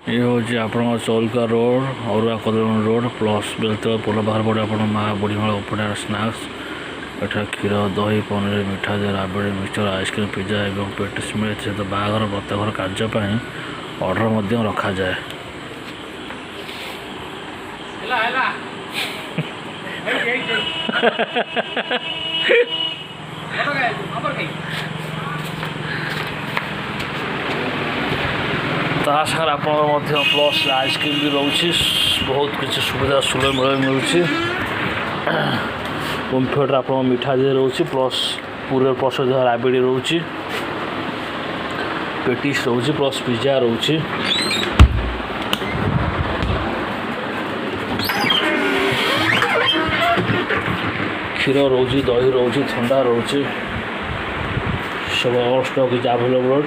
ये हूँ आप चौलका रोड अरुआ कदम रोड प्लस बेलतला पोल बाहर पड़े आप माँ बुढ़ीमाल उपहार स्नाक्स एटा क्षीर दही पनीर मिठा राबड़ी मिक्सचर आइसक्रीम पिज्जा और पेटिस मिले सहित बाहाघर ब्रतघर कार्यपाई अर्डर रखा जाए। ता सागर आप प्लस आइसक्रीम भी रोचे बहुत किसी सुविधा सुलभ मूल्य मिलूँ। ओमफेड आप मिठा दे रोचे प्लस पूरे प्रसिद्ध राबिड़ी रोचे पेटिस रोचे प्लस पिज्जा रोचे क्षीर रोचे दही रोचे ठंडा रोचे सब ऑल स्टॉक इज अवेलेबल।